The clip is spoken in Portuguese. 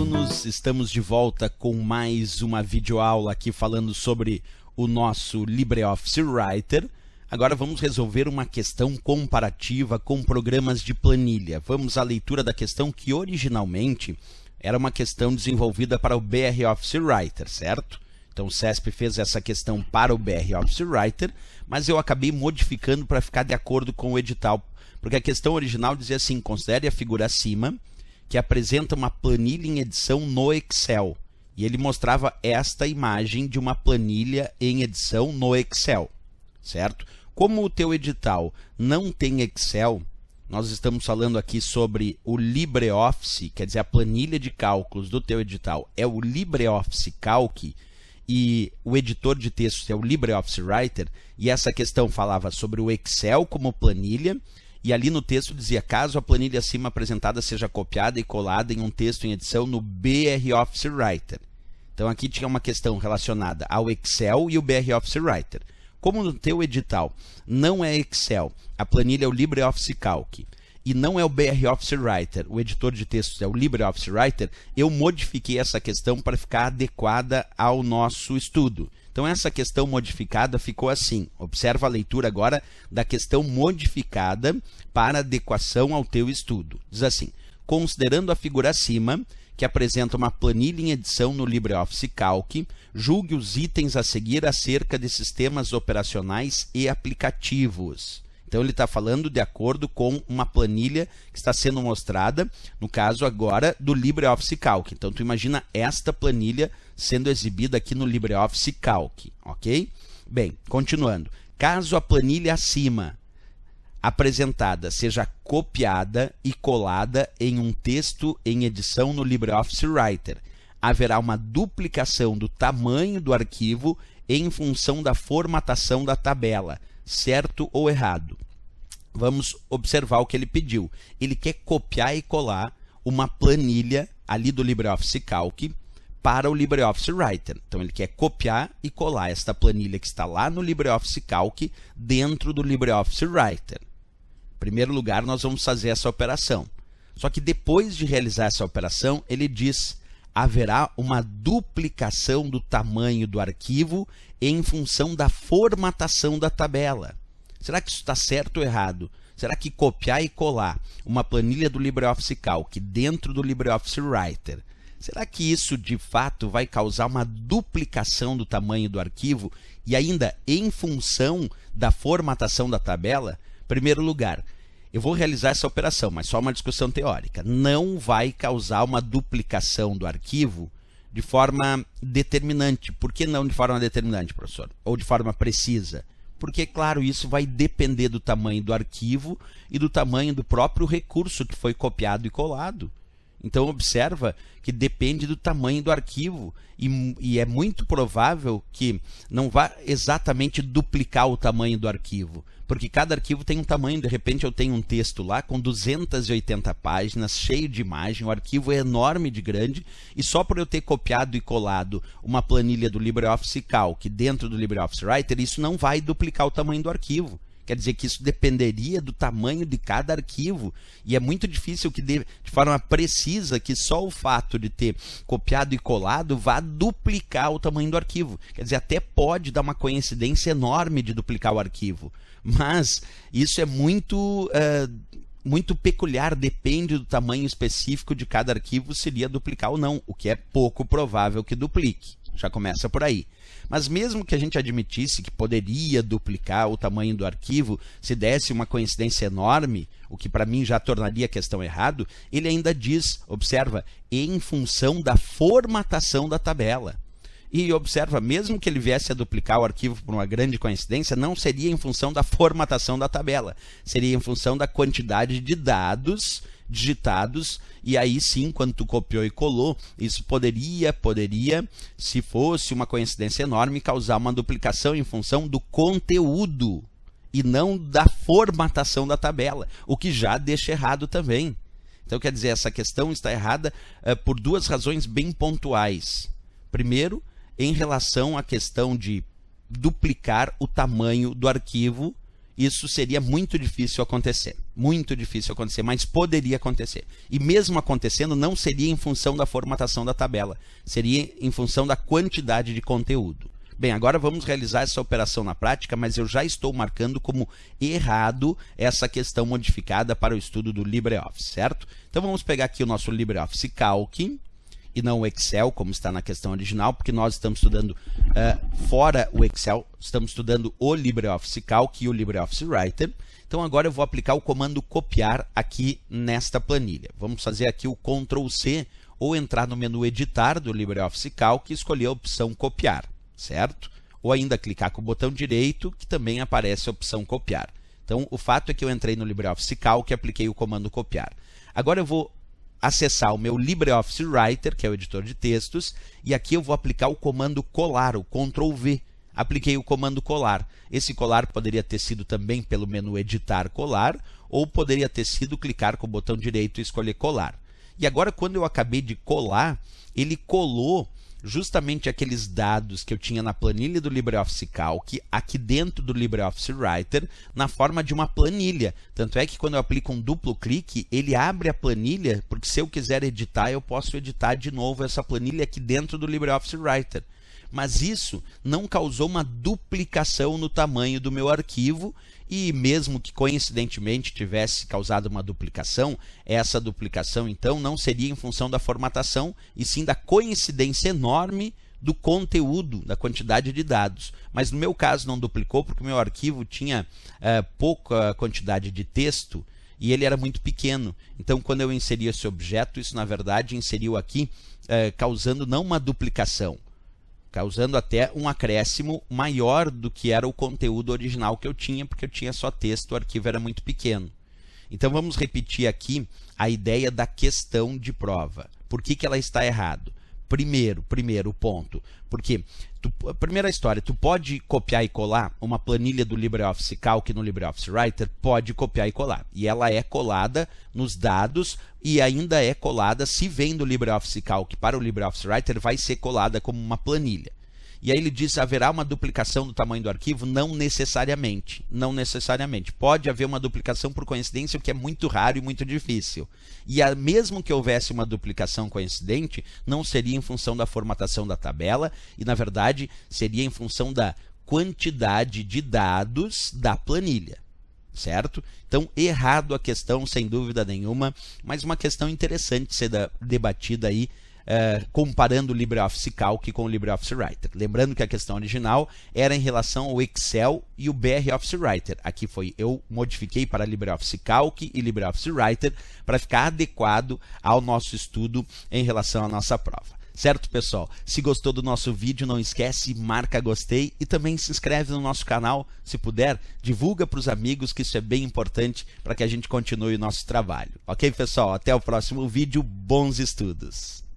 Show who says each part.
Speaker 1: alunos, estamos de volta com mais uma videoaula aqui falando sobre o nosso LibreOffice Writer. Agora vamos resolver uma questão comparativa com programas de planilha. Vamos à leitura da questão que originalmente era uma questão desenvolvida para o BR Office Writer, certo? Então o CESP fez essa questão para o BR Office Writer, mas eu acabei modificando para ficar de acordo com o edital, porque a questão original dizia assim: considere a figura acima, que apresenta uma planilha em edição no Excel. E ele mostrava esta imagem de uma planilha em edição no Excel, certo? Como o teu edital não tem Excel, nós estamos falando aqui sobre o LibreOffice, quer dizer, a planilha de cálculos do teu edital é o LibreOffice Calc, e o editor de textos é o LibreOffice Writer, e essa questão falava sobre o Excel como planilha, e ali no texto dizia: caso a planilha acima apresentada seja copiada e colada em um texto em edição no BR Office Writer. Então aqui tinha uma questão relacionada ao Excel e o BR Office Writer. Como no teu edital não é Excel, a planilha é o LibreOffice Calc, e não é o BR Office Writer, o editor de textos é o LibreOffice Writer, eu modifiquei essa questão para ficar adequada ao nosso estudo. Então essa questão modificada ficou assim. Observa a leitura agora da questão modificada para adequação ao teu estudo. Diz assim: considerando a figura acima, que apresenta uma planilha em edição no LibreOffice Calc, julgue os itens a seguir acerca de sistemas operacionais e aplicativos. Então ele está falando de acordo com uma planilha que está sendo mostrada, no caso agora do LibreOffice Calc. Então tu imagina esta planilha sendo exibida aqui no LibreOffice Calc, ok? Bem, continuando. Caso a planilha acima apresentada seja copiada e colada em um texto em edição no LibreOffice Writer, haverá uma duplicação do tamanho do arquivo em função da formatação da tabela, certo ou errado? Vamos observar o que ele pediu. Ele quer copiar e colar uma planilha ali do LibreOffice Calc para o LibreOffice Writer. Então ele quer copiar e colar esta planilha que está lá no LibreOffice Calc dentro do LibreOffice Writer. Em primeiro lugar, nós vamos fazer essa operação. Só que depois de realizar essa operação, ele diz: haverá uma duplicação do tamanho do arquivo em função da formatação da tabela. Será que isso está certo ou errado? Será que copiar e colar uma planilha do LibreOffice Calc dentro do LibreOffice Writer, será que isso de fato vai causar uma duplicação do tamanho do arquivo e ainda em função da formatação da tabela? Em primeiro lugar, eu vou realizar essa operação, mas só uma discussão teórica. Não vai causar uma duplicação do arquivo de forma determinante. Por que não de forma determinante, professor? Ou de forma precisa? Porque, claro, isso vai depender do tamanho do arquivo e do tamanho do próprio recurso que foi copiado e colado. Então observa que depende do tamanho do arquivo e é muito provável que não vá exatamente duplicar o tamanho do arquivo, porque cada arquivo tem um tamanho. De repente eu tenho um texto lá com 280 páginas, cheio de imagem, o arquivo é enorme de grande, e só por eu ter copiado e colado uma planilha do LibreOffice Calc dentro do LibreOffice Writer, isso não vai duplicar o tamanho do arquivo. Quer dizer que isso dependeria do tamanho de cada arquivo. E é muito difícil que de forma precisa que só o fato de ter copiado e colado vá duplicar o tamanho do arquivo. Quer dizer, até pode dar uma coincidência enorme de duplicar o arquivo. Mas isso é muito peculiar, depende do tamanho específico de cada arquivo, se iria duplicar ou não, o que é pouco provável que duplique. Já começa por aí. Mas mesmo que a gente admitisse que poderia duplicar o tamanho do arquivo, se desse uma coincidência enorme, o que para mim já tornaria a questão errado, ele ainda diz, observa, em função da formatação da tabela. E observa, mesmo que ele viesse a duplicar o arquivo por uma grande coincidência, não seria em função da formatação da tabela, seria em função da quantidade de dados digitados, e aí sim, quando tu copiou e colou, isso poderia, se fosse uma coincidência enorme, causar uma duplicação em função do conteúdo e não da formatação da tabela, o que já deixa errado também. Então, quer dizer, essa questão está errada por duas razões bem pontuais. Primeiro, em relação à questão de duplicar o tamanho do arquivo isso seria muito difícil acontecer, mas poderia acontecer. E mesmo acontecendo, não seria em função da formatação da tabela, seria em função da quantidade de conteúdo. Bem, agora vamos realizar essa operação na prática, mas eu já estou marcando como errado essa questão modificada para o estudo do LibreOffice, certo? Então vamos pegar aqui o nosso LibreOffice Calc, e não o Excel, como está na questão original, porque nós estamos estudando fora o Excel, estamos estudando o LibreOffice Calc e o LibreOffice Writer. Então agora eu vou aplicar o comando copiar aqui nesta planilha. Vamos fazer aqui o Ctrl C, ou entrar no menu editar do LibreOffice Calc e escolher a opção copiar, certo? Ou ainda clicar com o botão direito, que também aparece a opção copiar. Então o fato é que eu entrei no LibreOffice Calc e apliquei o comando copiar. Agora eu vou acessar o meu LibreOffice Writer, que é o editor de textos, e aqui eu vou aplicar o comando colar, o Ctrl V. Apliquei o comando colar. Esse colar poderia ter sido também pelo menu editar colar, ou poderia ter sido clicar com o botão direito e escolher colar. E agora, quando eu acabei de colar, ele colou justamente aqueles dados que eu tinha na planilha do LibreOffice Calc, aqui dentro do LibreOffice Writer, na forma de uma planilha. Tanto é que quando eu aplico um duplo clique, ele abre a planilha, porque se eu quiser editar, eu posso editar de novo essa planilha aqui dentro do LibreOffice Writer. Mas isso não causou uma duplicação no tamanho do meu arquivo, e mesmo que coincidentemente tivesse causado uma duplicação, essa duplicação então não seria em função da formatação, e sim da coincidência enorme do conteúdo, da quantidade de dados. Mas no meu caso não duplicou, porque o meu arquivo tinha pouca quantidade de texto, e ele era muito pequeno. Então quando eu inseri esse objeto, isso na verdade inseriu aqui, causando não uma duplicação, causando até um acréscimo maior do que era o conteúdo original que eu tinha, porque eu tinha só texto, o arquivo era muito pequeno. Então vamos repetir aqui a ideia da questão de prova. Por que ela está errada? Primeiro ponto, porque primeira história, tu pode copiar e colar uma planilha do LibreOffice Calc no LibreOffice Writer? Pode copiar e colar, e ela é colada nos dados, e ainda é colada, se vem do LibreOffice Calc para o LibreOffice Writer, vai ser colada como uma planilha. E aí ele diz, haverá uma duplicação do tamanho do arquivo? Não necessariamente. Não necessariamente. Pode haver uma duplicação por coincidência, o que é muito raro e muito difícil. E mesmo que houvesse uma duplicação coincidente, não seria em função da formatação da tabela, e na verdade seria em função da quantidade de dados da planilha. Certo? Então, errado a questão, sem dúvida nenhuma, mas uma questão interessante ser debatida aí, comparando o LibreOffice Calc com o LibreOffice Writer. Lembrando que a questão original era em relação ao Excel e o BR Office Writer. Aqui eu modifiquei para LibreOffice Calc e LibreOffice Writer para ficar adequado ao nosso estudo em relação à nossa prova. Certo, pessoal? Se gostou do nosso vídeo, não esquece, marca gostei e também se inscreve no nosso canal. Se puder, divulga para os amigos, que isso é bem importante para que a gente continue o nosso trabalho. Ok, pessoal? Até o próximo vídeo. Bons estudos!